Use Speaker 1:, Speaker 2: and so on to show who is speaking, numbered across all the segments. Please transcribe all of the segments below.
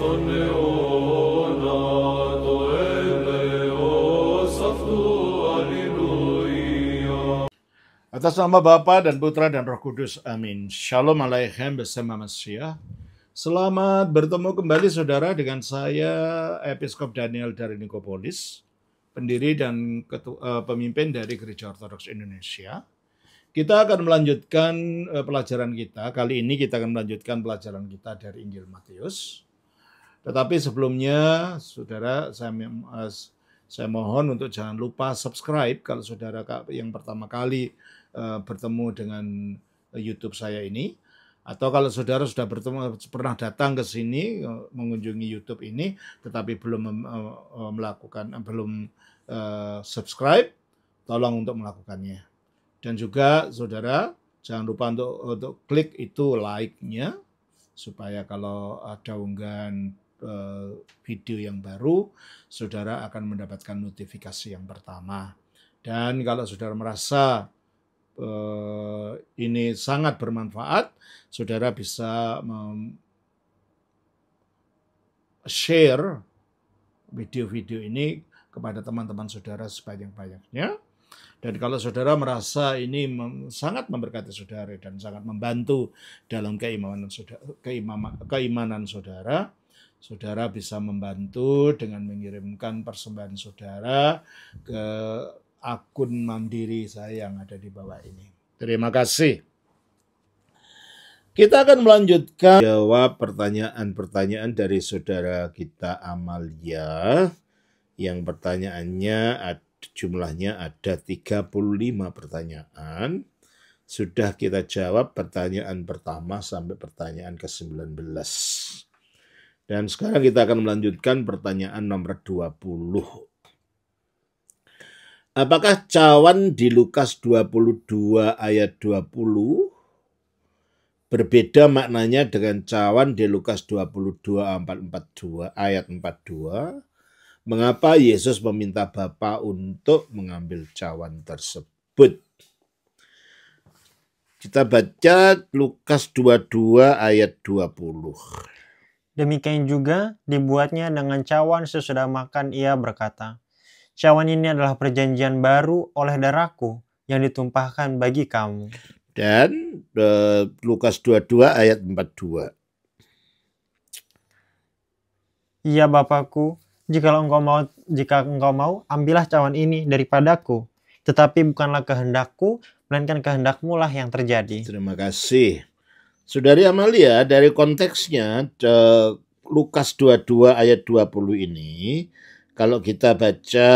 Speaker 1: στον αιώνα το έλεος αυτού. Alleluia.
Speaker 2: Atas nama Bapa dan Putra dan Roh Kudus, amin. Shalom Aleichem bersama Mesias. Selamat bertemu kembali saudara dengan saya, Episkop Daniel dari Nikopolis, pendiri dan pemimpin dari Gereja Ortodoks Indonesia. Kita akan melanjutkan pelajaran kita. Kali ini kita akan melanjutkan pelajaran kita dari Injil Matius. Tetapi sebelumnya, saudara, saya mohon untuk jangan lupa subscribe kalau saudara yang pertama kali bertemu dengan YouTube saya ini. Atau kalau saudara sudah pernah datang ke sini mengunjungi YouTube ini, tetapi belum subscribe, tolong untuk melakukannya. Dan juga saudara jangan lupa untuk klik itu like-nya, supaya kalau ada unggahan video yang baru, saudara akan mendapatkan notifikasi yang pertama. Dan kalau saudara merasa ini sangat bermanfaat, saudara bisa share video-video ini kepada teman-teman saudara sebanyak-banyaknya. Dan kalau saudara merasa ini sangat memberkati saudara dan sangat membantu dalam keimanan saudara, saudara bisa membantu dengan mengirimkan persembahan saudara ke akun mandiri saya yang ada di bawah ini. Terima kasih. Kita akan melanjutkan jawab pertanyaan-pertanyaan dari saudara kita Amalia, yang pertanyaannya jumlahnya ada 35 pertanyaan. Sudah kita jawab pertanyaan pertama sampai pertanyaan ke-19. Dan sekarang kita akan melanjutkan pertanyaan nomor 20. Apakah cawan di Lukas 22 ayat 20 berbeda maknanya dengan cawan di Lukas 22 ayat 42? Mengapa Yesus meminta Bapa untuk mengambil cawan tersebut? Kita baca Lukas 22 ayat 20.
Speaker 3: Demikian juga dibuatnya dengan cawan sesudah makan. Ia berkata, cawan ini adalah perjanjian baru oleh darahku yang ditumpahkan bagi kamu.
Speaker 2: Dan Lukas 22 ayat 42.
Speaker 3: Ya Bapakku, jika engkau mau, ambillah cawan ini daripadaku. Tetapi bukanlah kehendakku, melainkan kehendakmu lah yang terjadi.
Speaker 2: Terima kasih. Saudari Amalia, dari konteksnya Lukas 22 ayat 20 ini, kalau kita baca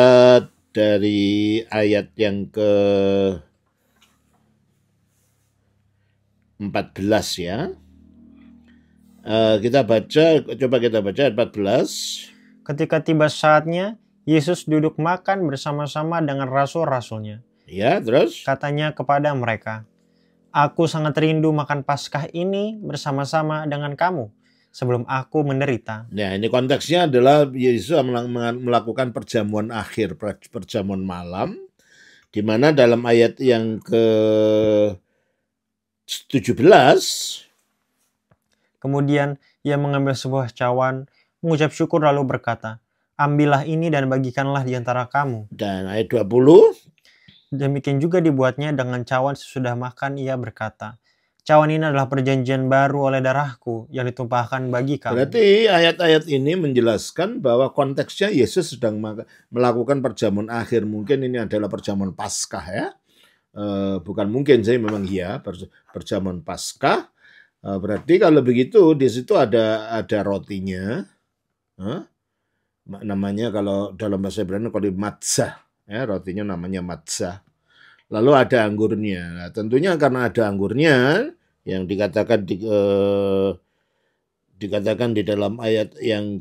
Speaker 2: dari ayat yang ke-14 ya. Coba kita baca ayat 14.
Speaker 3: Ketika tiba saatnya, Yesus duduk makan bersama-sama dengan rasul-rasulnya.
Speaker 2: Ya, terus?
Speaker 3: Katanya kepada mereka, aku sangat rindu makan Paskah ini bersama-sama dengan kamu sebelum aku menderita.
Speaker 2: Nah, ini konteksnya adalah Yesus melakukan perjamuan akhir, perjamuan malam, di mana dalam ayat yang ke-17,
Speaker 3: kemudian ia mengambil sebuah cawan, mengucap syukur lalu berkata, ambillah ini dan bagikanlah di antara kamu.
Speaker 2: Dan ayat 20,
Speaker 3: demikian juga dibuatnya dengan cawan sesudah makan. Ia berkata, cawan ini adalah perjanjian baru oleh darahku yang ditumpahkan bagi kamu.
Speaker 2: Berarti ayat-ayat ini menjelaskan bahwa konteksnya Yesus sedang melakukan perjamuan akhir. Mungkin ini adalah perjamuan Paskah ya. Bukan mungkin sih, memang iya, perjamuan Paskah. Berarti kalau begitu di situ ada rotinya. Namanya kalau dalam bahasa Ibrani kalau matzah. Ya, rotinya namanya matzah. Lalu ada anggurnya. Nah, tentunya karena ada anggurnya yang dikatakan di dalam ayat yang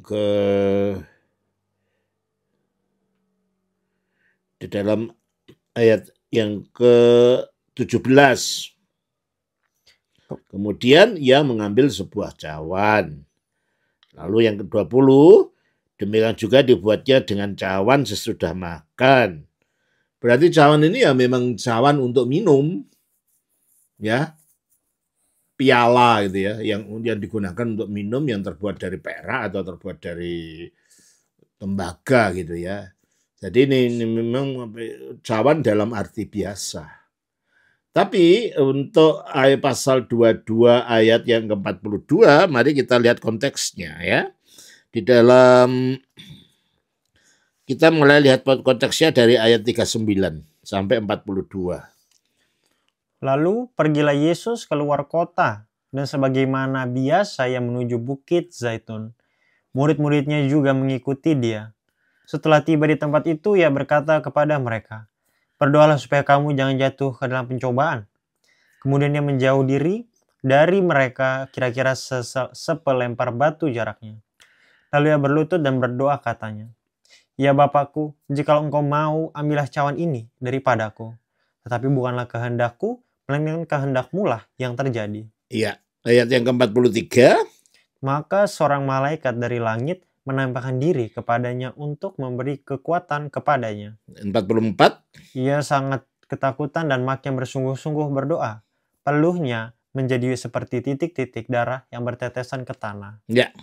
Speaker 2: ke-17. Kemudian ia mengambil sebuah cawan. Lalu yang ke-20, demikian juga dibuatnya dengan cawan sesudah makan. Berarti cawan ini ya memang cawan untuk minum. Ya. piala gitu ya, yang digunakan untuk minum yang terbuat dari perak atau terbuat dari tembaga gitu ya. Jadi ini memang cawan dalam arti biasa. Tapi untuk ayat pasal 22 ayat yang ke-42, mari kita lihat konteksnya ya. Di dalam, kita mulai lihat konteksnya dari ayat 39 sampai 42.
Speaker 3: Lalu pergilah Yesus keluar kota, dan sebagaimana biasa ia menuju bukit Zaitun. Murid-muridnya juga mengikuti dia. Setelah tiba di tempat itu, ia berkata kepada mereka, "Berdoalah supaya kamu jangan jatuh ke dalam pencobaan." Kemudian dia menjauh diri dari mereka kira-kira sepelempar batu jaraknya. Lalu ia berlutut dan berdoa katanya, "Ya Bapakku, jikalau engkau mau, ambillah cawan ini daripadaku. Tetapi bukanlah kehendakku, melainkan kehendakmu lah yang terjadi."
Speaker 2: Iya, ayat yang ke-43.
Speaker 3: Maka seorang malaikat dari langit menampakkan diri kepadanya untuk memberi kekuatan kepadanya.
Speaker 2: 44.
Speaker 3: Ia sangat ketakutan dan makin bersungguh-sungguh berdoa. Peluhnya menjadi seperti titik-titik darah yang bertetesan ke tanah.
Speaker 2: Ya.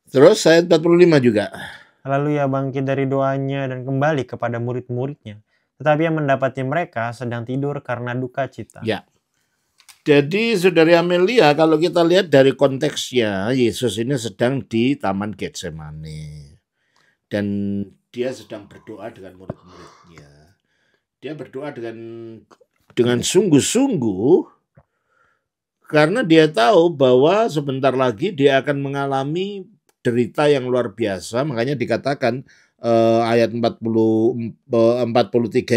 Speaker 2: Terus ayat 45 juga.
Speaker 3: Lalu ia bangkit dari doanya dan kembali kepada murid-muridnya. Tetapi ia mendapati mereka sedang tidur karena duka cita.
Speaker 2: Ya. Jadi Saudari Amelia, kalau kita lihat dari konteksnya, Yesus ini sedang di Taman Getsemani. Dan dia sedang berdoa dengan murid-muridnya. Dia berdoa dengan sungguh-sungguh karena dia tahu bahwa sebentar lagi dia akan mengalami derita yang luar biasa. Makanya dikatakan ayat 43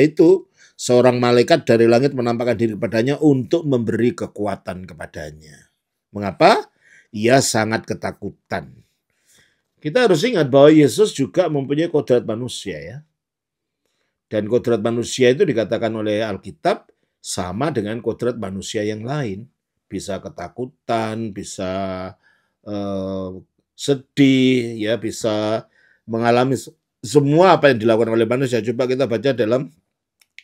Speaker 2: itu, seorang malaikat dari langit menampakkan diri kepadanya untuk memberi kekuatan kepadanya. Mengapa? Ia sangat ketakutan. Kita harus ingat bahwa Yesus juga mempunyai kodrat manusia ya. Dan kodrat manusia itu dikatakan oleh Alkitab sama dengan kodrat manusia yang lain. Bisa ketakutan, bisa sedih, ya, bisa mengalami semua apa yang dilakukan oleh manusia. Coba kita baca dalam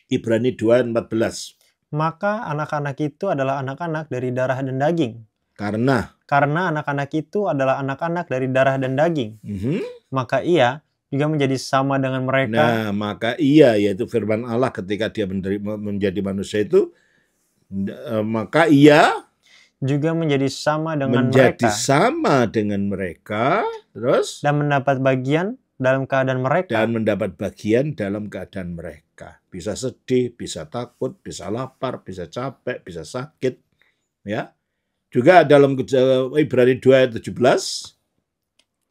Speaker 2: Ibrani 2:14.
Speaker 3: Maka anak-anak itu adalah anak-anak dari darah dan daging.
Speaker 2: Karena
Speaker 3: anak-anak itu adalah anak-anak dari darah dan daging. Maka ia juga menjadi sama dengan mereka.
Speaker 2: Nah, maka ia, yaitu firman Allah ketika dia menjadi manusia itu, maka ia
Speaker 3: juga menjadi sama dengan
Speaker 2: menjadi sama dengan mereka, terus
Speaker 3: dan mendapat bagian dalam keadaan mereka.
Speaker 2: Dan mendapat bagian dalam keadaan mereka. Bisa sedih, bisa takut, bisa lapar, bisa capek, bisa sakit, ya. Juga dalam Ibrani 2:17.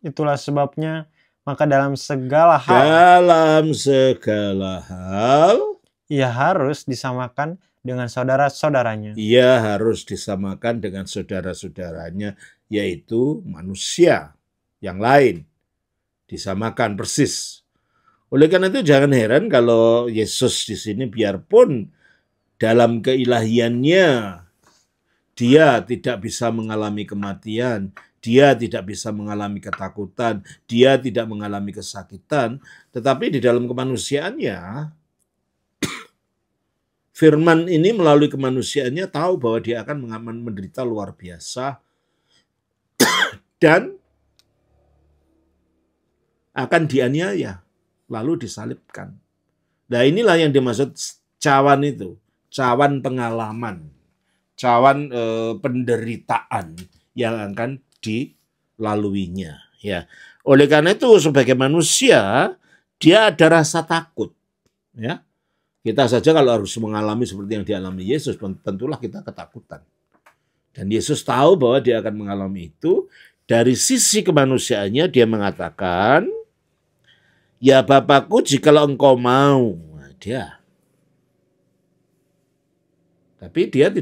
Speaker 3: Itulah sebabnya maka dalam segala hal ia harus disamakan dengan saudara-saudaranya.
Speaker 2: Ia harus disamakan dengan saudara-saudaranya, yaitu manusia yang lain. Disamakan persis. Oleh karena itu jangan heran kalau Yesus di sini biarpun dalam keilahiannya dia tidak bisa mengalami kematian, dia tidak bisa mengalami ketakutan, dia tidak mengalami kesakitan, tetapi di dalam kemanusiaannya, firman ini melalui kemanusiaannya tahu bahwa dia akan menderita luar biasa dan akan dianiaya, lalu disalibkan. Nah, inilah yang dimaksud cawan itu, cawan pengalaman, cawan penderitaan yang akan dilaluinya. Ya, oleh karena itu sebagai manusia dia ada rasa takut. Ya, kita saja kalau harus mengalami seperti yang dialami Yesus, tentulah kita ketakutan. Dan Yesus tahu bahwa dia akan mengalami itu. Dari sisi kemanusiaannya dia mengatakan, "Ya Bapakku, jikalau engkau mau." Dia. Tapi dia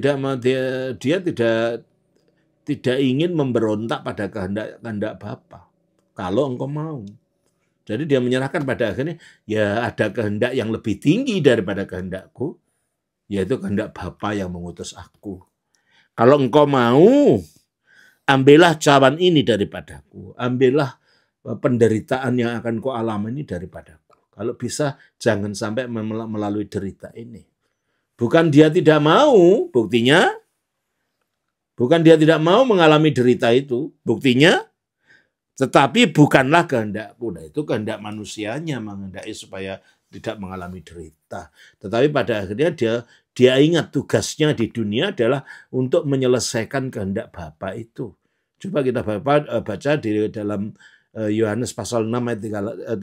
Speaker 2: tidak ingin memberontak pada kehendak Bapa. Kalau engkau mau. Jadi dia menyerahkan pada akhirnya, ya ada kehendak yang lebih tinggi daripada kehendakku, yaitu kehendak Bapa yang mengutus aku. Kalau engkau mau, ambillah cawan ini daripadaku. Ambillah penderitaan yang akan kau alami ini daripadaku. Kalau bisa, jangan sampai melalui derita ini. Bukan dia tidak mau, buktinya Bukan dia tidak mau mengalami derita itu. Buktinya, tetapi bukanlah kehendakku. Nah, itu kehendak manusianya menghendaki supaya tidak mengalami derita. Tetapi pada akhirnya dia ingat tugasnya di dunia adalah untuk menyelesaikan kehendak Bapa itu. Coba kita baca di dalam Yohanes pasal 6 ayat 38.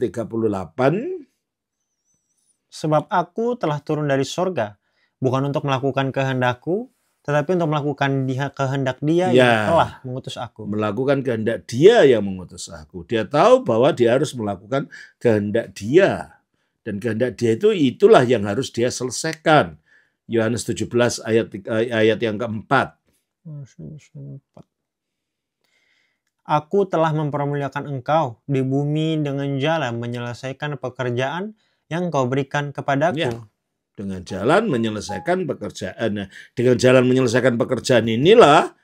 Speaker 3: Sebab aku telah turun dari sorga, bukan untuk melakukan kehendakku, tetapi untuk melakukan kehendak Dia yang telah mengutus aku.
Speaker 2: Melakukan kehendak Dia yang mengutus aku. Dia tahu bahwa dia harus melakukan kehendak Dia. Dan kehendak Dia itulah yang harus dia selesaikan. Yohanes 17 ayat yang keempat.
Speaker 3: Aku telah mempermuliakan engkau di bumi dengan jalan menyelesaikan pekerjaan yang kau berikan kepadaku.
Speaker 2: Ya, dengan jalan menyelesaikan pekerjaan. Nah, dengan jalan menyelesaikan pekerjaan inilah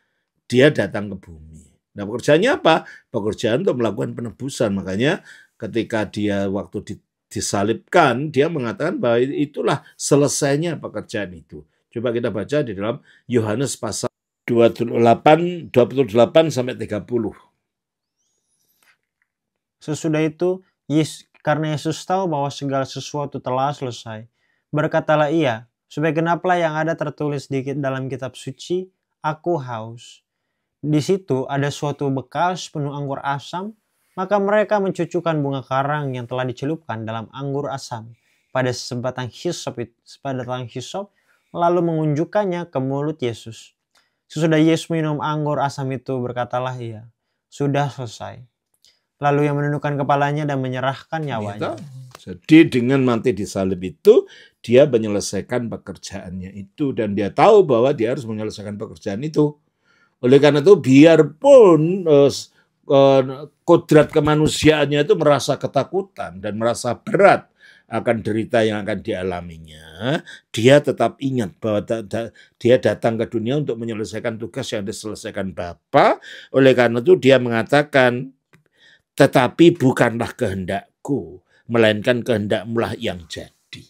Speaker 2: dia datang ke bumi. Nah, pekerjaannya apa? Pekerjaan untuk melakukan penebusan. Makanya ketika dia waktu disalibkan, dia mengatakan bahwa itulah selesainya pekerjaan itu. Coba kita baca di dalam Yohanes pasal 28 sampai 30.
Speaker 3: Sesudah itu, karena Yesus tahu bahwa segala sesuatu telah selesai, berkatalah ia, supaya genaplah yang ada tertulis di dalam kitab suci, aku haus. Di situ ada suatu bekas penuh anggur asam, maka mereka mencucukkan bunga karang yang telah dicelupkan dalam anggur asam pada sebatang hisop, lalu mengunjukkannya ke mulut Yesus. Sesudah Yesus minum anggur asam itu, berkatalah ia, sudah selesai. Lalu yang menundukkan kepalanya dan menyerahkan nyawanya.
Speaker 2: Jadi dengan mati di salib itu, dia menyelesaikan pekerjaannya itu. Dan dia tahu bahwa dia harus menyelesaikan pekerjaan itu. Oleh karena itu, biarpun kodrat kemanusiaannya itu merasa ketakutan dan merasa berat akan derita yang akan dialaminya, dia tetap ingat bahwa dia datang ke dunia untuk menyelesaikan tugas yang diselesaikan Bapa. Oleh karena itu, dia mengatakan, tetapi bukanlah kehendakku, melainkan kehendakmu-lah yang jadi.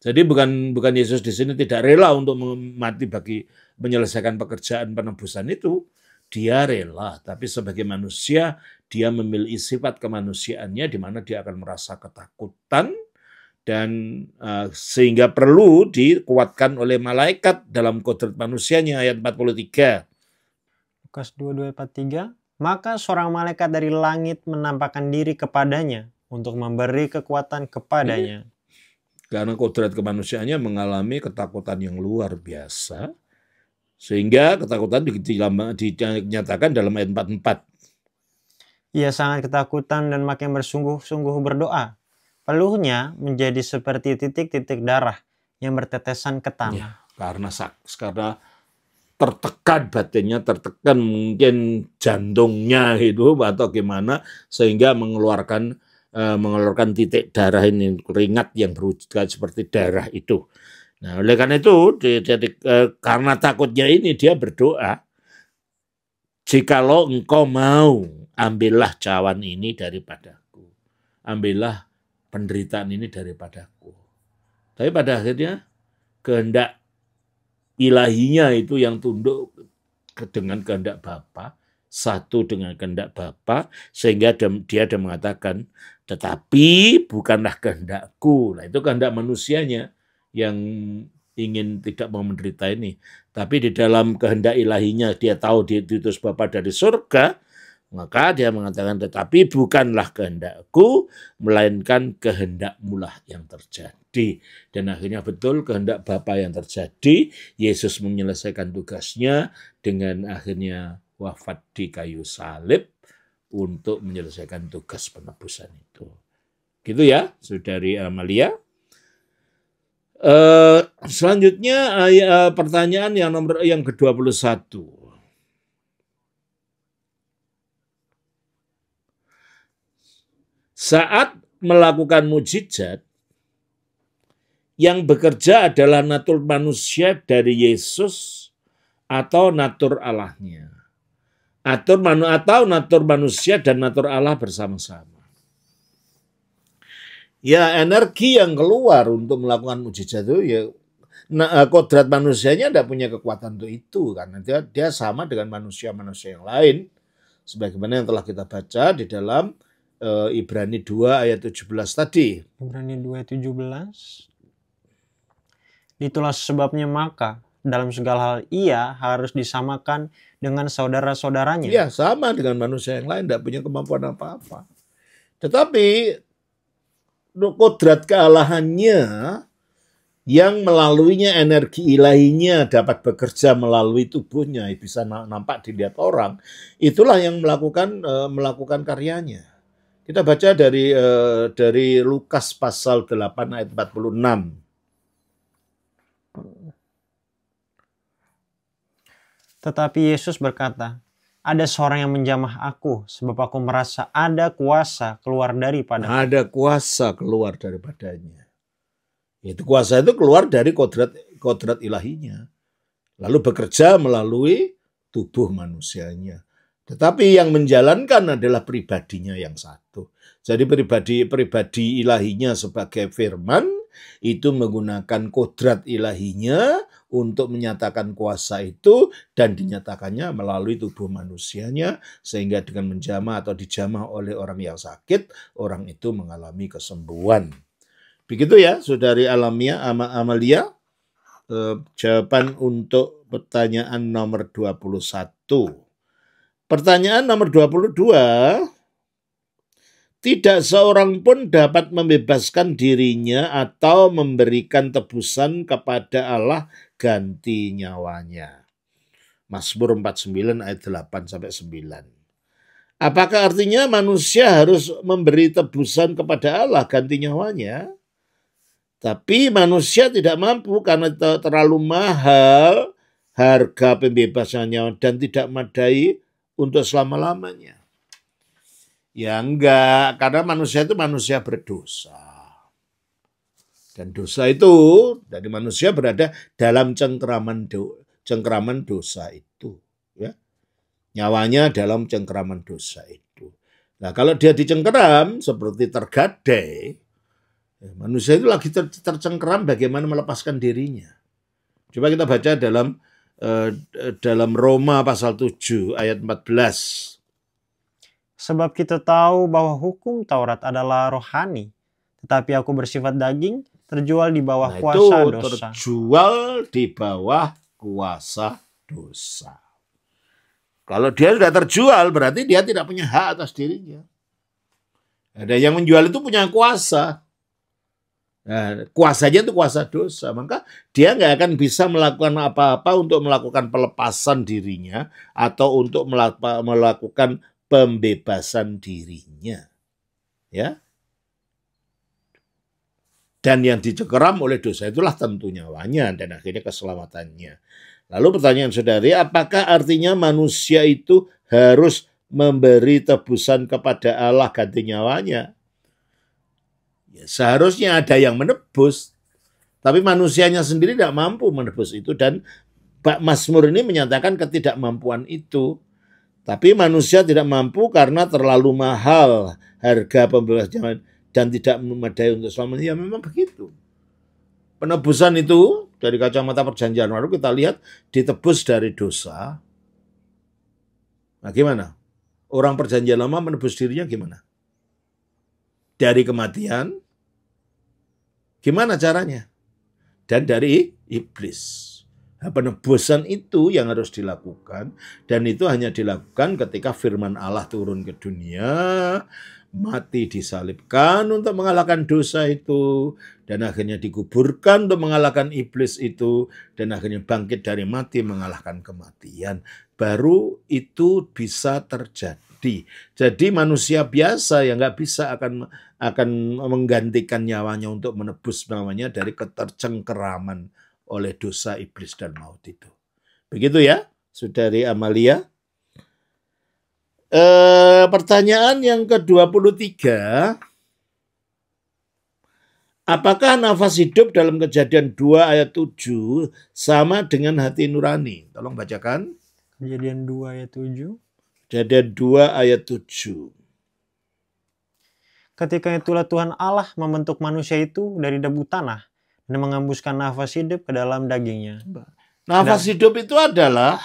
Speaker 2: Jadi bukan Yesus di sini tidak rela untuk mati bagi menyelesaikan pekerjaan penebusan itu. Dia rela, tapi sebagai manusia dia memiliki sifat kemanusiaannya di mana dia akan merasa ketakutan dan sehingga perlu dikuatkan oleh malaikat dalam kodrat manusianya ayat 43.
Speaker 3: Lukas 22:43. Maka seorang malaikat dari langit menampakkan diri kepadanya untuk memberi kekuatan kepadanya.
Speaker 2: Karena kodrat kemanusiaannya mengalami ketakutan yang luar biasa, sehingga ketakutan dinyatakan dalam ayat 44.
Speaker 3: Ia sangat ketakutan dan makin bersungguh-sungguh berdoa. Peluhnya menjadi seperti titik-titik darah yang bertetesan ke tanah.
Speaker 2: Ya, karena tertekan batinnya, tertekan mungkin jantungnya itu atau gimana, sehingga mengeluarkan titik darah ini, keringat yang berwujud seperti darah itu. Nah, oleh karena itu, karena takutnya ini dia berdoa, jikalau engkau mau, ambillah cawan ini daripadaku, ambillah penderitaan ini daripadaku. Tapi pada akhirnya kehendak ilahinya itu yang tunduk dengan kehendak Bapa, satu dengan kehendak Bapa, sehingga dia ada mengatakan, tetapi bukanlah kehendakku. Nah, itu kehendak manusianya yang ingin tidak mau menderita ini. Tapi di dalam kehendak ilahinya dia tahu dia diutus Bapa dari surga, maka dia mengatakan, tetapi bukanlah kehendakku, melainkan kehendakmu-lah yang terjadi. Dan akhirnya betul kehendak Bapa yang terjadi. Yesus menyelesaikan tugasnya dengan akhirnya wafat di kayu salib untuk menyelesaikan tugas penebusan itu. Gitu ya, Saudari Amalia. Selanjutnya pertanyaan yang ke-21. Saat melakukan mujizat, yang bekerja adalah natur manusia dari Yesus atau natur Allahnya. Atau natur manusia dan natur Allah bersama-sama. Ya, energi yang keluar untuk melakukan mujizat itu ya kodrat manusianya tidak punya kekuatan untuk itu karena dia sama dengan manusia-manusia yang lain. Sebagaimana yang telah kita baca di dalam Ibrani 2 ayat 17 tadi.
Speaker 3: Ibrani 2:17. Itulah sebabnya maka dalam segala hal ia harus disamakan dengan saudara-saudaranya.
Speaker 2: Ya, sama dengan manusia yang lain, tidak punya kemampuan apa-apa. Tetapi kodrat kealahannya yang melaluinya energi ilahinya dapat bekerja melalui tubuhnya, bisa nampak dilihat orang, itulah yang melakukan karyanya. Kita baca dari Lukas pasal 8 ayat 46.
Speaker 3: Tetapi Yesus berkata, ada seorang yang menjamah aku, sebab aku merasa ada kuasa keluar daripadanya.
Speaker 2: Ada kuasa keluar daripadanya. Itu kuasa itu keluar dari kodrat ilahinya. Lalu bekerja melalui tubuh manusianya. Tetapi yang menjalankan adalah pribadinya yang satu. Jadi pribadi ilahinya sebagai firman itu menggunakan kodrat ilahinya untuk menyatakan kuasa itu dan dinyatakannya melalui tubuh manusianya sehingga dengan menjamah atau dijamah oleh orang yang sakit, orang itu mengalami kesembuhan. Begitu ya, Saudari Amalia, jawaban untuk pertanyaan nomor 21. Pertanyaan nomor 22, tidak seorang pun dapat membebaskan dirinya atau memberikan tebusan kepada Allah ganti nyawanya. Mazmur 49 ayat 8-9. Apakah artinya manusia harus memberi tebusan kepada Allah ganti nyawanya? Tapi manusia tidak mampu karena terlalu mahal harga pembebasannya dan tidak memadai untuk selama-lamanya. Ya enggak, karena manusia itu manusia berdosa. Dan dosa itu dari manusia berada dalam cengkeraman dosa itu. Ya. Nyawanya dalam cengkeraman dosa itu. Nah kalau dia dicengkeram seperti tergadai, manusia itu lagi tercengkeram bagaimana melepaskan dirinya. Coba kita baca dalam Roma pasal 7 ayat 14.
Speaker 3: Sebab kita tahu bahwa hukum Taurat adalah rohani, tetapi aku bersifat daging, terjual di bawah kuasa dosa.
Speaker 2: Terjual di bawah kuasa dosa. Kalau dia sudah terjual berarti dia tidak punya hak atas dirinya. Ada yang menjual itu punya kuasa. Nah, kuasanya itu kuasa dosa, maka dia nggak akan bisa melakukan apa-apa untuk melakukan pelepasan dirinya atau untuk melakukan pembebasan dirinya, ya. Dan yang dicengkeram oleh dosa itulah tentu nyawanya dan akhirnya keselamatannya. Lalu pertanyaan saudari, apakah artinya manusia itu harus memberi tebusan kepada Allah ganti nyawanya? Seharusnya ada yang menebus, tapi manusianya sendiri tidak mampu menebus itu dan Mazmur ini menyatakan ketidakmampuan itu. Tapi manusia tidak mampu karena terlalu mahal harga pembebasan dan tidak memadai untuk selamanya. Ya memang begitu. Penebusan itu dari kacamata perjanjian baru kita lihat ditebus dari dosa. Nah gimana? Orang perjanjian lama menebus dirinya gimana? Dari kematian. Gimana caranya? Dan dari iblis. Nah, penebusan itu yang harus dilakukan. Dan itu hanya dilakukan ketika firman Allah turun ke dunia. Mati disalibkan untuk mengalahkan dosa itu. Dan akhirnya dikuburkan untuk mengalahkan iblis itu. Dan akhirnya bangkit dari mati mengalahkan kematian. Baru itu bisa terjadi. Jadi manusia biasa yang nggak bisa akan menggantikan nyawanya untuk menebus namanya dari ketercengkeraman oleh dosa iblis dan maut itu. Begitu ya, Saudari Amalia. Pertanyaan yang ke-23. Apakah nafas hidup dalam Kejadian 2 ayat 7 sama dengan hati nurani? Tolong bacakan.
Speaker 3: Kejadian 2 ayat 7.
Speaker 2: Kejadian 2 ayat 7.
Speaker 3: Ketika itulah Tuhan Allah membentuk manusia itu dari debu tanah dan mengembuskan nafas hidup ke dalam dagingnya.
Speaker 2: Nafas hidup itu adalah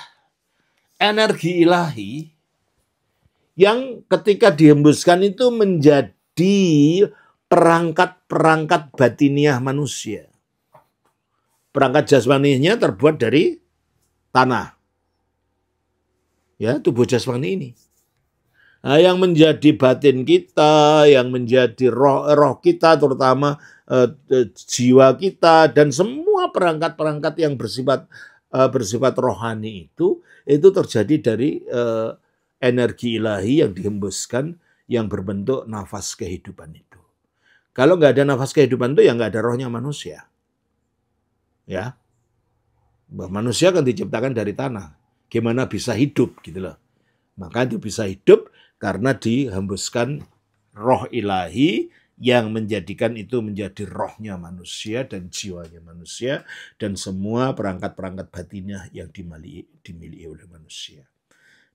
Speaker 2: energi ilahi yang ketika dihembuskan itu menjadi perangkat-perangkat batiniah manusia. Perangkat jasmaninya terbuat dari tanah. Ya, tubuh jasmani ini. Nah, yang menjadi batin kita, yang menjadi roh kita, terutama jiwa kita, dan semua perangkat-perangkat yang bersifat rohani itu terjadi dari energi ilahi yang dihembuskan yang berbentuk nafas kehidupan itu. Kalau nggak ada nafas kehidupan itu, ya nggak ada rohnya manusia. Ya, manusia kan diciptakan dari tanah. Gimana bisa hidup gitu loh. Maka itu bisa hidup karena dihembuskan roh ilahi yang menjadikan itu menjadi rohnya manusia dan jiwanya manusia dan semua perangkat-perangkat batinnya yang dimiliki oleh manusia.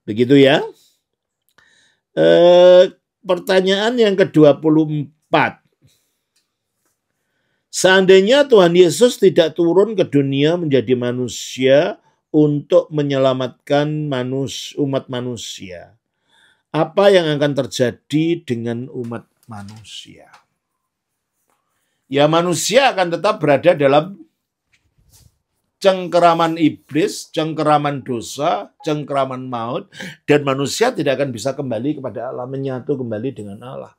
Speaker 2: Begitu ya. Pertanyaan yang ke-24. Seandainya Tuhan Yesus tidak turun ke dunia menjadi manusia untuk menyelamatkan umat manusia, apa yang akan terjadi dengan umat manusia? Ya, manusia akan tetap berada dalam cengkeraman iblis, cengkeraman dosa, cengkeraman maut, dan manusia tidak akan bisa kembali kepada Allah, menyatu kembali dengan Allah.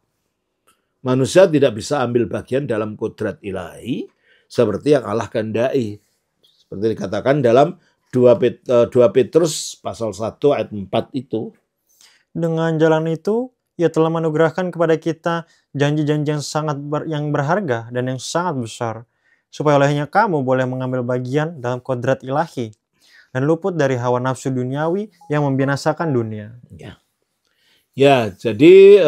Speaker 2: Manusia tidak bisa ambil bagian dalam kodrat ilahi seperti yang Allah kehendaki. Seperti dikatakan dalam 2 Petrus pasal 1 ayat 4 itu.
Speaker 3: Dengan jalan itu, Ia telah menugerahkan kepada kita janji-janji yang sangat yang berharga dan yang sangat besar, supaya olehnya kamu boleh mengambil bagian dalam kodrat ilahi dan luput dari hawa nafsu duniawi yang membinasakan dunia.
Speaker 2: Ya, jadi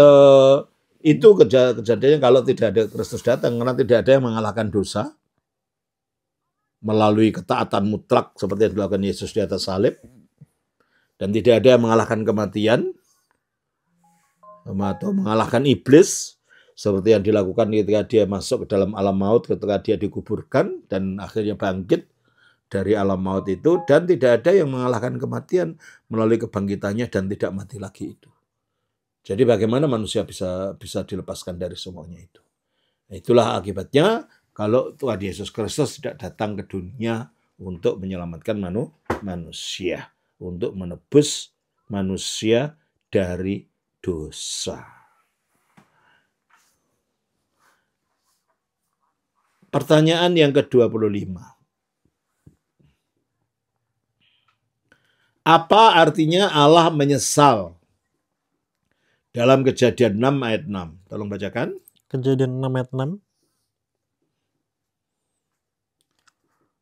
Speaker 2: itu kejadiannya kalau tidak ada Kristus datang, karena tidak ada yang mengalahkan dosa melalui ketaatan mutlak seperti yang dilakukan Yesus di atas salib, dan tidak ada yang mengalahkan kematian atau mengalahkan iblis seperti yang dilakukan ketika dia masuk ke dalam alam maut, ketika dia dikuburkan dan akhirnya bangkit dari alam maut itu, dan tidak ada yang mengalahkan kematian melalui kebangkitannya dan tidak mati lagi itu. Jadi bagaimana manusia bisa dilepaskan dari semuanya itu? Itulah akibatnya kalau Tuhan Yesus Kristus tidak datang ke dunia untuk menyelamatkan manusia, untuk menebus manusia dari dosa. Pertanyaan yang ke-25. Apa artinya Allah menyesal? Dalam Kejadian 6 ayat 6. Tolong bacakan.
Speaker 3: Kejadian 6 ayat 6.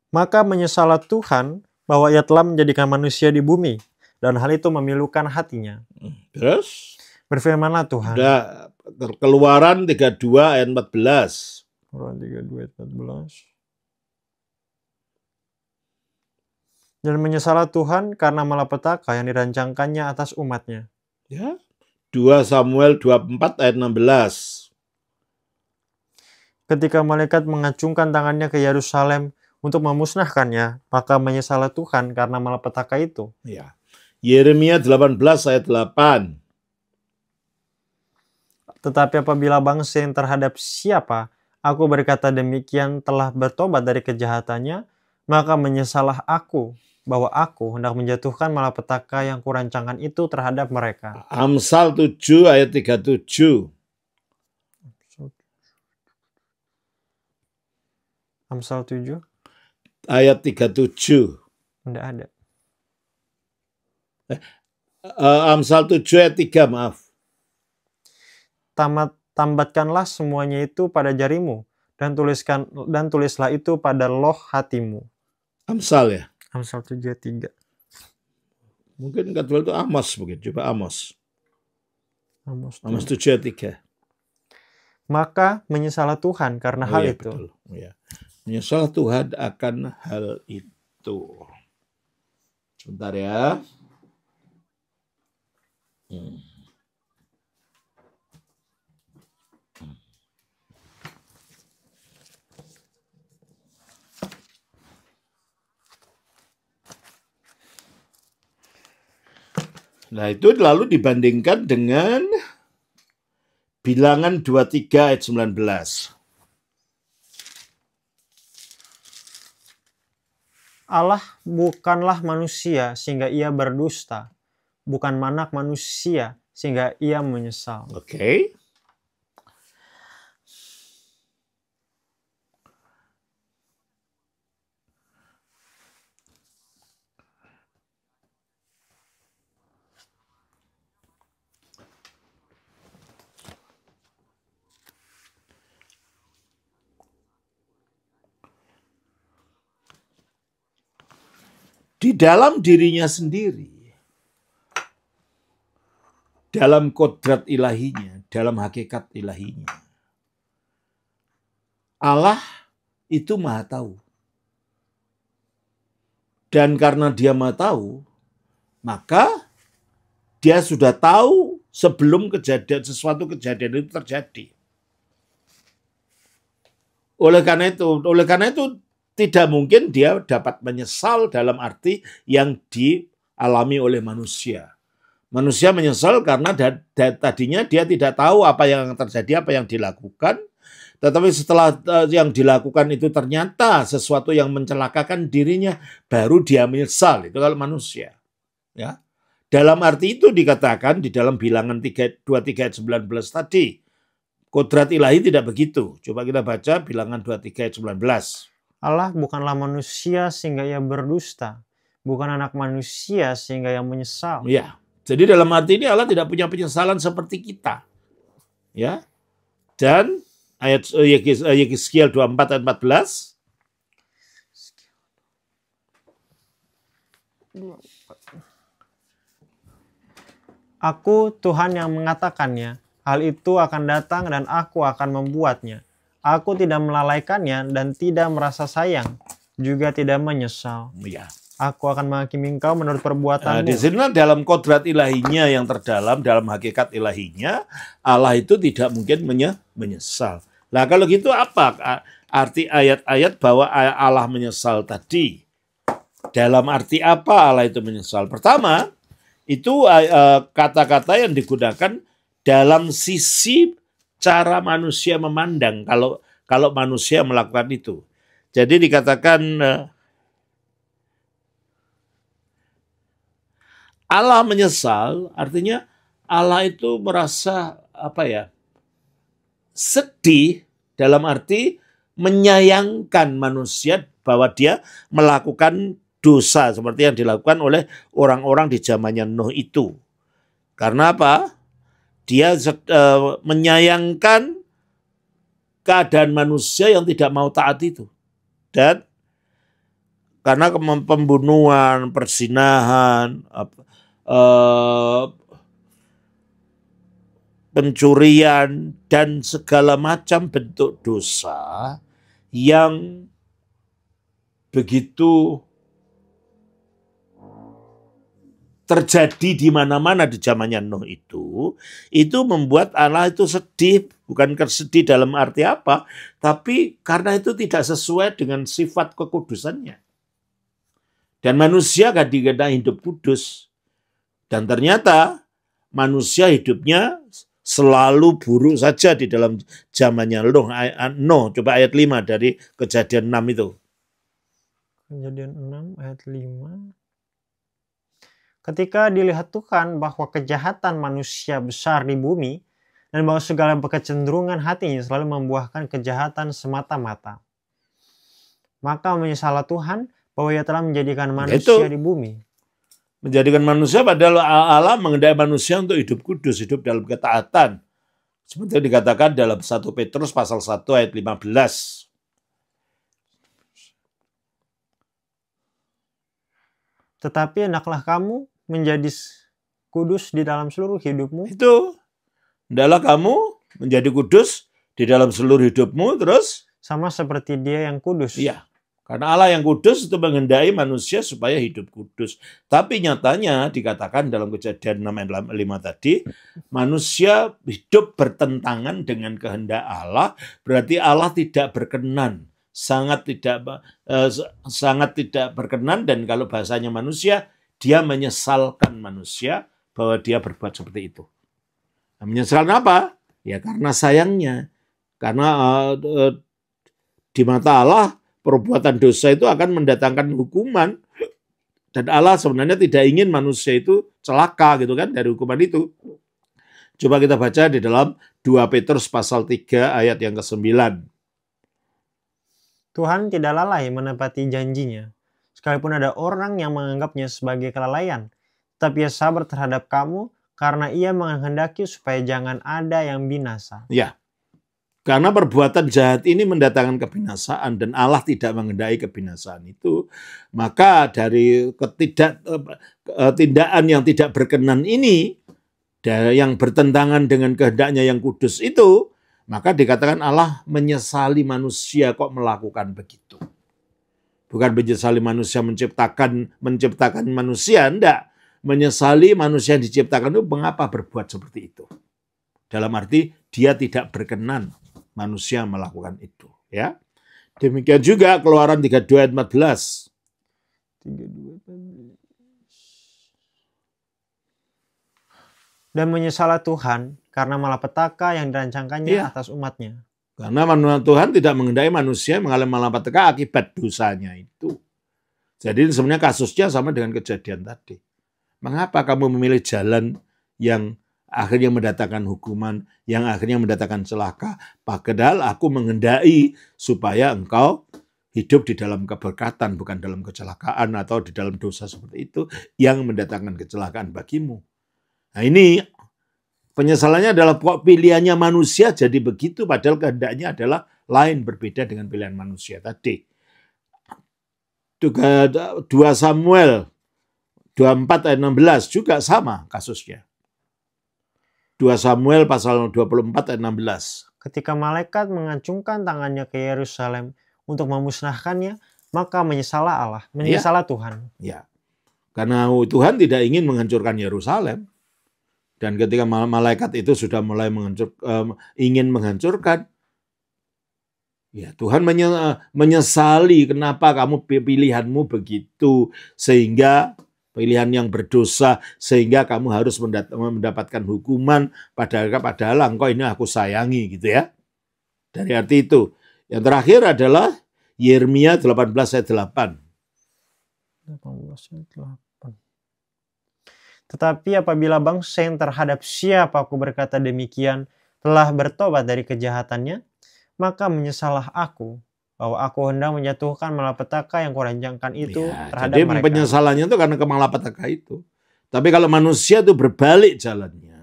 Speaker 3: Maka menyesallah Tuhan bahwa Ia telah menjadikan manusia di bumi, dan hal itu memilukan hatinya.
Speaker 2: Terus?
Speaker 3: Berfirmanlah Tuhan.
Speaker 2: Keluaran 32 ayat 14.
Speaker 3: Keluaran 32 ayat 14. Dan menyesallah Tuhan karena malapetaka yang dirancangkannya atas umatnya.
Speaker 2: Ya. 2 Samuel 24 ayat 16.
Speaker 3: Ketika malaikat mengacungkan tangannya ke Yerusalem untuk memusnahkannya, maka menyesallah Tuhan karena malapetaka itu.
Speaker 2: Ya. Yeremia 18 ayat 8.
Speaker 3: Tetapi apabila bangsa yang terhadap siapa aku berkata demikian telah bertobat dari kejahatannya, maka menyesallah aku bahwa aku hendak menjatuhkan malapetaka yang kurancangkan itu terhadap mereka.
Speaker 2: Amsal 7 ayat 37.
Speaker 3: Amsal 7
Speaker 2: ayat 37.
Speaker 3: Tidak ada.
Speaker 2: Amsal 7 ayat 3, maaf.
Speaker 3: Tambatkanlah semuanya itu pada jarimu dan tulislah itu pada loh hatimu.
Speaker 2: Amsal ya.
Speaker 3: Amsal 7 ayat 3.
Speaker 2: Mungkin kedua itu Amos mungkin. Coba Amos. Amos 7 ayat 3.
Speaker 3: Maka menyesallah Tuhan karena hal itu.
Speaker 2: Betul. Ya. Menyesallah Tuhan akan hal itu. Sebentar ya. Nah, itu lalu dibandingkan dengan Bilangan 23 ayat 19.
Speaker 3: Allah bukanlah manusia sehingga ia berdusta, bukan anak manusia sehingga ia menyesal.
Speaker 2: Oke. Di dalam dirinya sendiri, dalam kodrat ilahinya, dalam hakikat ilahinya, Allah itu maha tahu. Dan karena dia maha tahu, maka dia sudah tahu sebelum sesuatu kejadian itu terjadi. Oleh karena itu tidak mungkin dia dapat menyesal dalam arti yang dialami oleh manusia. Manusia menyesal karena tadinya dia tidak tahu apa yang terjadi, apa yang dilakukan. Tetapi setelah yang dilakukan itu ternyata sesuatu yang mencelakakan dirinya, baru dia menyesal. Itu kalau manusia. Ya. Dalam arti itu dikatakan di dalam Bilangan 23 ayat 19 tadi. Kodrat ilahi tidak begitu. Coba kita baca Bilangan 23 ayat 19.
Speaker 3: Allah bukanlah manusia sehingga ia berdusta, bukan anak manusia sehingga ia menyesal.
Speaker 2: Ya, jadi dalam arti ini Allah tidak punya penyesalan seperti kita. Ya, dan ayat Yeskiel 24 ayat 14.
Speaker 3: Aku Tuhan yang mengatakannya, hal itu akan datang dan aku akan membuatnya. Aku tidak melalaikannya dan tidak merasa sayang, juga tidak menyesal.
Speaker 2: Ya.
Speaker 3: Aku akan menghakimi engkau menurut perbuatanmu.
Speaker 2: Di sini dalam kodrat ilahinya yang terdalam, dalam hakikat ilahinya, Allah itu tidak mungkin menyesal. Nah kalau gitu apa arti ayat-ayat bahwa Allah menyesal tadi? Dalam arti apa Allah itu menyesal? Pertama, itu kata-kata yang digunakan dalam sisi cara manusia memandang kalau manusia melakukan itu. Jadi dikatakan Allah menyesal, artinya Allah itu merasa sedih dalam arti menyayangkan manusia bahwa dia melakukan dosa seperti yang dilakukan oleh orang-orang di zamannya Nuh itu. Karena apa? Dia menyayangkan keadaan manusia yang tidak mau taat itu. Dan karena pembunuhan, perzinahan, pencurian, dan segala macam bentuk dosa yang begitu terjadi di mana-mana di zamannya Nuh itu membuat Allah itu sedih, bukan sedih dalam arti apa, tapi karena itu tidak sesuai dengan sifat kekudusannya. Dan manusia kadang-kadang hidup kudus. Dan ternyata manusia hidupnya selalu buruk saja di dalam zamannya Nuh. Coba ayat 5 dari Kejadian 6 itu.
Speaker 3: Kejadian 6 ayat 5. Ketika dilihat Tuhan bahwa kejahatan manusia besar di bumi dan bahwa segala kecenderungan hatinya selalu membuahkan kejahatan semata-mata, maka menyesallah Tuhan bahwa ia telah menjadikan manusia di bumi.
Speaker 2: Menjadikan manusia, padahal Allah mengendaki manusia untuk hidup kudus, hidup dalam ketaatan. Seperti yang dikatakan dalam 1 Petrus pasal 1 ayat 15.
Speaker 3: Tetapi hendaklah kamu menjadi kudus di dalam seluruh hidupmu.
Speaker 2: Itu. Hendaklah kamu menjadi kudus di dalam seluruh hidupmu, terus?
Speaker 3: Sama seperti dia yang kudus.
Speaker 2: Iya. Karena Allah yang kudus itu menghendaki manusia supaya hidup kudus. Tapi nyatanya dikatakan dalam Kejadian 6 ayat 5 tadi, manusia hidup bertentangan dengan kehendak Allah, berarti Allah tidak berkenan. Sangat tidak berkenan, dan kalau bahasanya manusia, dia menyesalkan manusia bahwa dia berbuat seperti itu. Nah, menyesal apa? Ya karena sayangnya. Karena di mata Allah perbuatan dosa itu akan mendatangkan hukuman. Dan Allah sebenarnya tidak ingin manusia itu celaka gitu kan dari hukuman itu. Coba kita baca di dalam 2 Petrus pasal 3 ayat yang ke-9.
Speaker 3: Tuhan tidak lalai menepati janjinya, sekalipun ada orang yang menganggapnya sebagai kelalaian, tetapi ia sabar terhadap kamu karena ia menghendaki supaya jangan ada yang binasa.
Speaker 2: Ya, karena perbuatan jahat ini mendatangkan kebinasaan dan Allah tidak menghendaki kebinasaan itu, maka dari tindakan yang tidak berkenan ini, yang bertentangan dengan kehendaknya yang kudus itu, maka dikatakan Allah menyesali manusia kok melakukan begitu. Bukan menyesali manusia menciptakan manusia, enggak. Menyesali manusia yang diciptakan itu mengapa berbuat seperti itu. Dalam arti dia tidak berkenan manusia melakukan itu, ya. Demikian juga Keluaran 32 ayat 14.
Speaker 3: 32. Dan menyesalah Tuhan karena malapetaka yang dirancangkannya atas umatnya.
Speaker 2: Karena Tuhan tidak mengendaki manusia mengalami malapetaka akibat dosanya itu. Jadi sebenarnya kasusnya sama dengan kejadian tadi. Mengapa kamu memilih jalan yang akhirnya mendatangkan hukuman, yang akhirnya mendatangkan celaka? Padahal aku menghendaki supaya engkau hidup di dalam keberkatan, bukan dalam kecelakaan atau di dalam dosa seperti itu yang mendatangkan kecelakaan bagimu. Nah ini penyesalannya adalah pilihannya manusia jadi begitu, padahal kehendaknya adalah lain, berbeda dengan pilihan manusia tadi. 2 Samuel 24 ayat 16 juga sama kasusnya. 2 Samuel pasal 24 ayat 16.
Speaker 3: Ketika malaikat mengacungkan tangannya ke Yerusalem untuk memusnahkannya, maka menyesalah Allah, menyesalah Tuhan.
Speaker 2: Ya. Karena Tuhan tidak ingin menghancurkan Yerusalem. Dan ketika malaikat itu sudah mulai ingin menghancurkan, ya Tuhan menyesali kenapa kamu pilihanmu begitu, sehingga pilihan yang berdosa, sehingga kamu harus mendapatkan hukuman, padahal engkau ini aku sayangi, gitu ya. Dari arti itu. Yang terakhir adalah Yeremia 18 ayat 8.
Speaker 3: 18 ayat 8. Tetapi apabila bangsa yang terhadap siapa aku berkata demikian telah bertobat dari kejahatannya, maka menyesalah aku bahwa aku hendak menjatuhkan malapetaka yang kurancangkan itu terhadap
Speaker 2: jadi
Speaker 3: mereka.
Speaker 2: Penyesalannya itu karena kemalapetaka itu. Tapi kalau manusia itu berbalik jalannya,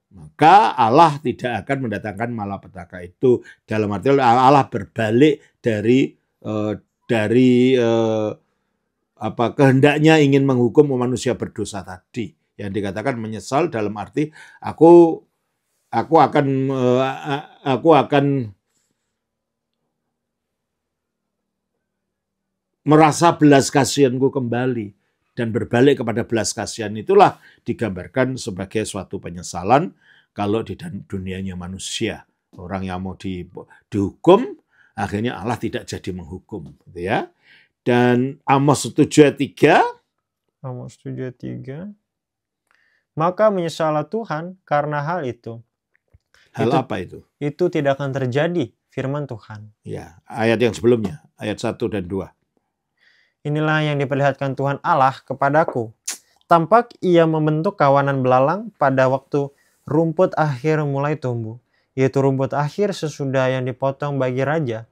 Speaker 2: maka Allah tidak akan mendatangkan malapetaka itu. Dalam arti Allah berbalik dari kehendaknya ingin menghukum manusia berdosa tadi. Yang dikatakan menyesal dalam arti aku akan merasa belas kasihanku kembali dan berbalik kepada belas kasihan. Itulah digambarkan sebagai suatu penyesalan kalau di dunianya manusia. Orang yang mau dihukum, akhirnya Allah tidak jadi menghukum, gitu ya. Dan Amos 7 ayat 3.
Speaker 3: Amos 7 ayat 3. Maka menyesalah Tuhan karena hal itu.
Speaker 2: Apa itu?
Speaker 3: Itu tidak akan terjadi, firman Tuhan.
Speaker 2: Ya, ayat yang sebelumnya, ayat 1 dan 2.
Speaker 3: Inilah yang diperlihatkan Tuhan Allah kepadaku. Tampak ia membentuk kawanan belalang pada waktu rumput akhir mulai tumbuh, yaitu rumput akhir sesudah yang dipotong bagi raja.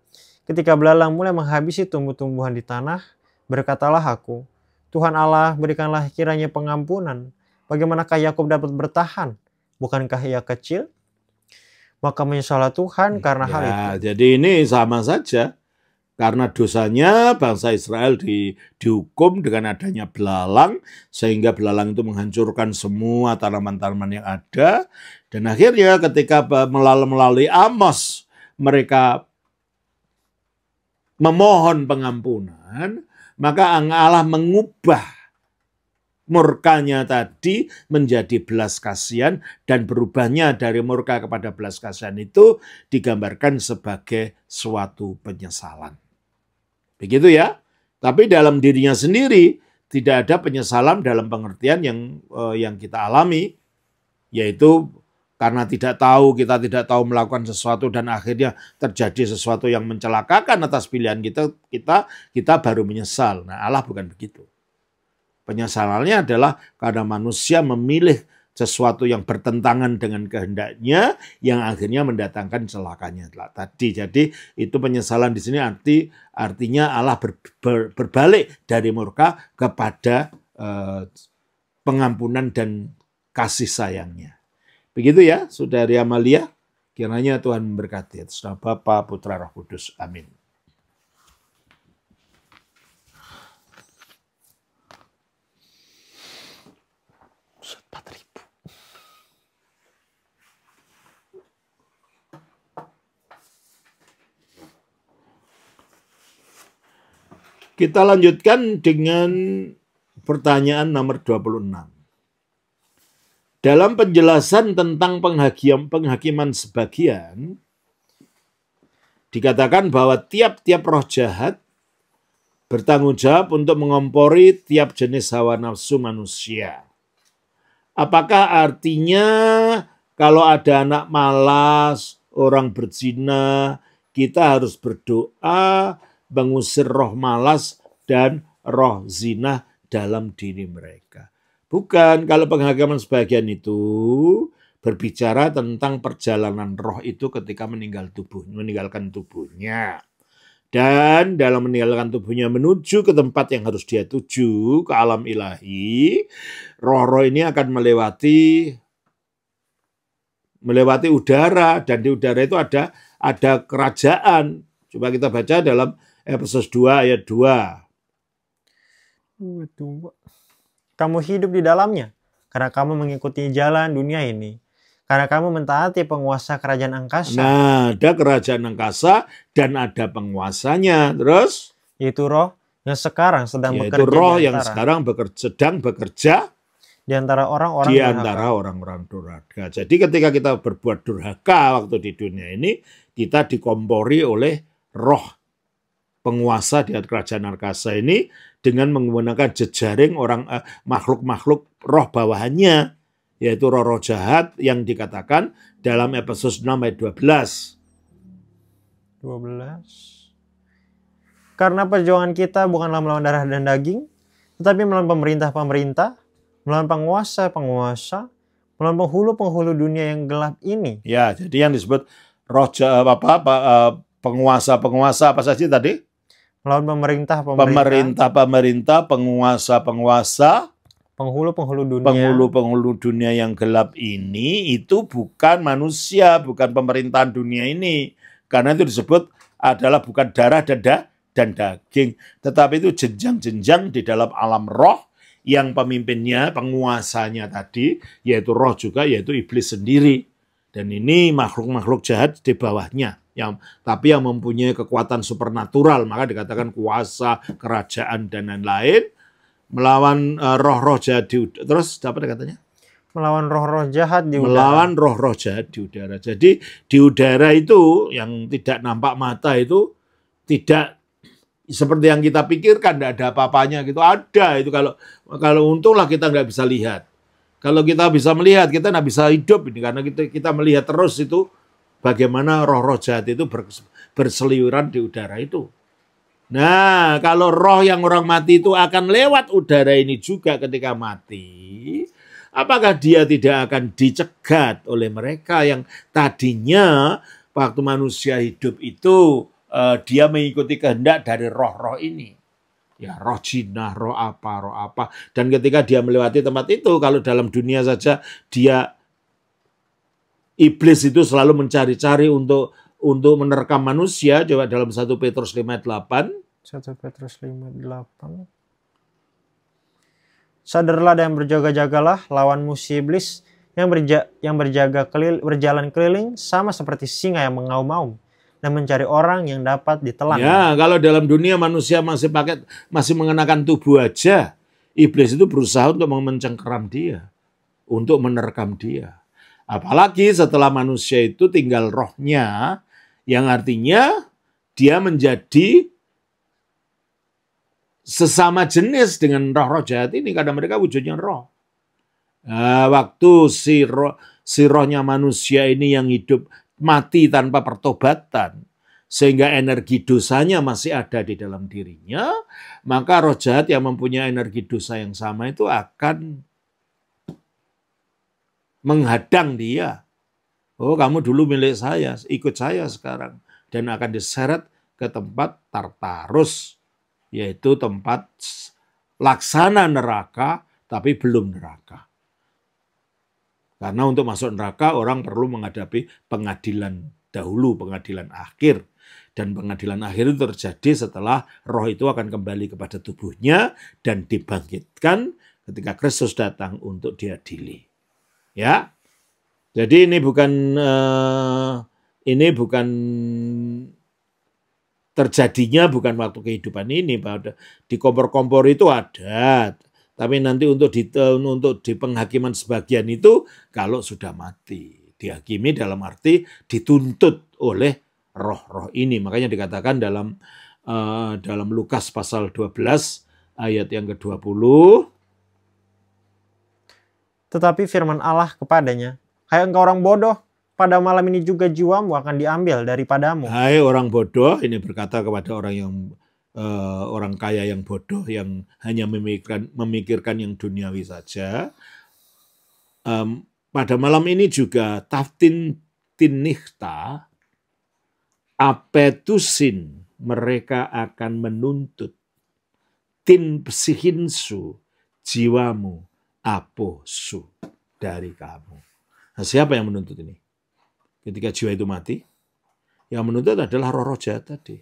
Speaker 3: Ketika belalang mulai menghabisi tumbuh-tumbuhan di tanah, berkatalah aku, Tuhan Allah, berikanlah kiranya pengampunan. Bagaimanakah Yakub dapat bertahan? Bukankah ia kecil? Maka menyesalah Tuhan karena hal itu.
Speaker 2: Jadi ini sama saja. Karena dosanya bangsa Israel dihukum dengan adanya belalang, sehingga belalang itu menghancurkan semua tanaman-tanaman yang ada. Dan akhirnya ketika melalui Amos, mereka memohon pengampunan, maka Allah mengubah murkanya tadi menjadi belas kasihan, dan berubahnya dari murka kepada belas kasihan itu digambarkan sebagai suatu penyesalan. Begitu ya. Tapi dalam dirinya sendiri tidak ada penyesalan dalam pengertian yang kita alami, yaitu karena kita tidak tahu melakukan sesuatu dan akhirnya terjadi sesuatu yang mencelakakan atas pilihan kita baru menyesal. Nah, Allah bukan begitu. Penyesalannya adalah karena manusia memilih sesuatu yang bertentangan dengan kehendaknya yang akhirnya mendatangkan celakanya tadi. Jadi itu penyesalan di sini artinya Allah berbalik dari murka kepada pengampunan dan kasih sayangnya. Begitu ya, Saudari Amalia. Kiranya Tuhan memberkati atas nama Bapa, Putra, Roh Kudus. Amin. Kita lanjutkan dengan pertanyaan nomor 26. Dalam penjelasan tentang penghakiman sebagian, dikatakan bahwa tiap-tiap roh jahat bertanggung jawab untuk mengompori tiap jenis hawa nafsu manusia. Apakah artinya kalau ada anak malas, orang berzina, kita harus berdoa mengusir roh malas dan roh zina dalam diri mereka? Bukan, kalau penghakiman sebagian itu berbicara tentang perjalanan roh itu ketika meninggalkan tubuhnya. Dan dalam meninggalkan tubuhnya menuju ke tempat yang harus dia tuju, ke alam ilahi, roh-roh ini akan melewati udara, dan di udara itu ada kerajaan. Coba kita baca dalam Efesus 2 ayat 2.
Speaker 3: Kamu hidup di dalamnya, karena kamu mengikuti jalan dunia ini. Karena kamu mentaati penguasa kerajaan angkasa.
Speaker 2: Nah, ada kerajaan angkasa dan ada penguasanya. Terus?
Speaker 3: Yaitu roh yang sekarang sedang bekerja.
Speaker 2: Yaitu roh yang sekarang sedang bekerja
Speaker 3: di antara orang-orang
Speaker 2: durhaka. Jadi ketika kita berbuat durhaka waktu di dunia ini, kita dikompori oleh roh penguasa di kerajaan angkasa ini dengan menggunakan jejaring makhluk-makhluk roh bawahannya, yaitu roh-roh jahat yang dikatakan dalam Efesus 6 ayat 12.
Speaker 3: Karena perjuangan kita bukanlah melawan darah dan daging, tetapi melawan pemerintah-pemerintah, melawan penguasa-penguasa, melawan penghulu-penghulu dunia yang gelap ini.
Speaker 2: Ya, jadi yang disebut roh penguasa-penguasa apa saja tadi?
Speaker 3: Melawan pemerintah-pemerintah,
Speaker 2: penguasa-penguasa,
Speaker 3: penghulu-penghulu
Speaker 2: dunia yang gelap ini itu bukan manusia, bukan pemerintahan dunia ini. Karena itu disebut adalah bukan darah dan daging, tetapi itu jenjang-jenjang di dalam alam roh yang pemimpinnya, penguasanya tadi, yaitu roh juga, yaitu iblis sendiri. Dan ini makhluk-makhluk jahat di bawahnya. Tapi yang mempunyai kekuatan supernatural, maka dikatakan kuasa, kerajaan, dan lain-lain, melawan roh-roh jahat di udara. Terus apa katanya?
Speaker 3: Melawan roh-roh jahat di udara.
Speaker 2: Melawan roh-roh jahat di udara. Jadi di udara itu yang tidak nampak mata itu tidak seperti yang kita pikirkan, tidak ada apa-apanya gitu. Ada itu kalau untunglah kita nggak bisa lihat. Kalau kita bisa melihat, kita nggak bisa hidup ini karena kita melihat terus itu. Bagaimana roh-roh jahat itu berseliweran di udara itu. Nah, kalau roh yang orang mati itu akan lewat udara ini juga ketika mati, apakah dia tidak akan dicegat oleh mereka yang tadinya waktu manusia hidup itu dia mengikuti kehendak dari roh-roh ini. Ya, roh jinah, roh apa. Dan ketika dia melewati tempat itu, kalau dalam dunia saja iblis itu selalu mencari-cari untuk menerkam manusia. Coba dalam 1 Petrus 5:8.
Speaker 3: 1 Petrus 5:8. Sadarlah dan berjaga-jagalah lawan musuh iblis yang berjalan keliling sama seperti singa yang mengaum-ngaum dan mencari orang yang dapat ditelan.
Speaker 2: Ya, kalau dalam dunia manusia masih mengenakan tubuh aja, iblis itu berusaha untuk mencengkeram dia, untuk menerkam dia. Apalagi setelah manusia itu tinggal rohnya, yang artinya dia menjadi sesama jenis dengan roh-roh jahat ini, karena mereka wujudnya roh. Nah, waktu si rohnya manusia ini yang hidup mati tanpa pertobatan, sehingga energi dosanya masih ada di dalam dirinya, maka roh jahat yang mempunyai energi dosa yang sama itu akan menghadang dia. Oh, kamu dulu milik saya, ikut saya sekarang. Dan akan diseret ke tempat Tartarus, yaitu tempat laksana neraka, tapi belum neraka. Karena untuk masuk neraka, orang perlu menghadapi pengadilan dahulu, pengadilan akhir. Dan pengadilan akhir itu terjadi setelah roh itu akan kembali kepada tubuhnya dan dibangkitkan ketika Kristus datang untuk diadili. Ya, jadi ini bukan terjadinya bukan waktu kehidupan ini. Di kompor-kompor itu ada, tapi nanti untuk di penghakiman sebagian itu kalau sudah mati, dihakimi dalam arti dituntut oleh roh-roh ini. Makanya dikatakan dalam Lukas pasal 12 ayat yang ke-20.
Speaker 3: Tetapi firman Allah kepadanya, "Hai engkau orang bodoh, pada malam ini juga jiwamu akan diambil daripadamu."
Speaker 2: Hai orang bodoh, ini berkata kepada orang kaya yang bodoh, yang hanya memikirkan yang duniawi saja. Pada malam ini juga taftin tinichta apetusin, mereka akan menuntut tin psihinsu, jiwamu aposu, dari kamu. Nah, siapa yang menuntut ini? Ketika jiwa itu mati, yang menuntut adalah roh-roh jahat tadi.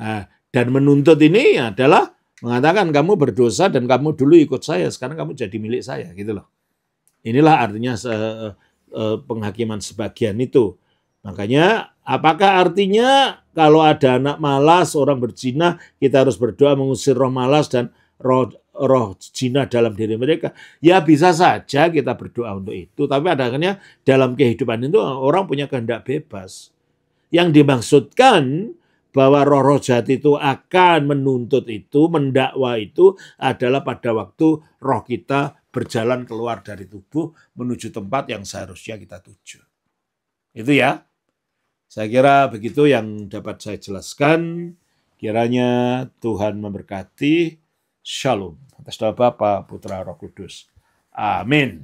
Speaker 2: Nah, dan menuntut ini adalah mengatakan kamu berdosa dan kamu dulu ikut saya, sekarang kamu jadi milik saya, gitu loh. Inilah artinya penghakiman sebagian itu. Makanya apakah artinya kalau ada anak malas, orang berzina, kita harus berdoa mengusir roh malas dan roh zina dalam diri mereka? Ya bisa saja kita berdoa untuk itu, tapi akhirnya dalam kehidupan itu orang punya kehendak bebas. Yang dimaksudkan bahwa roh-roh jahat itu akan menuntut itu, mendakwa itu adalah pada waktu roh kita berjalan keluar dari tubuh menuju tempat yang seharusnya kita tuju. Itu ya. Saya kira begitu yang dapat saya jelaskan. Kiranya Tuhan memberkati. Shalom. Atas nama Bapa, Putra, Roh Kudus. Amin.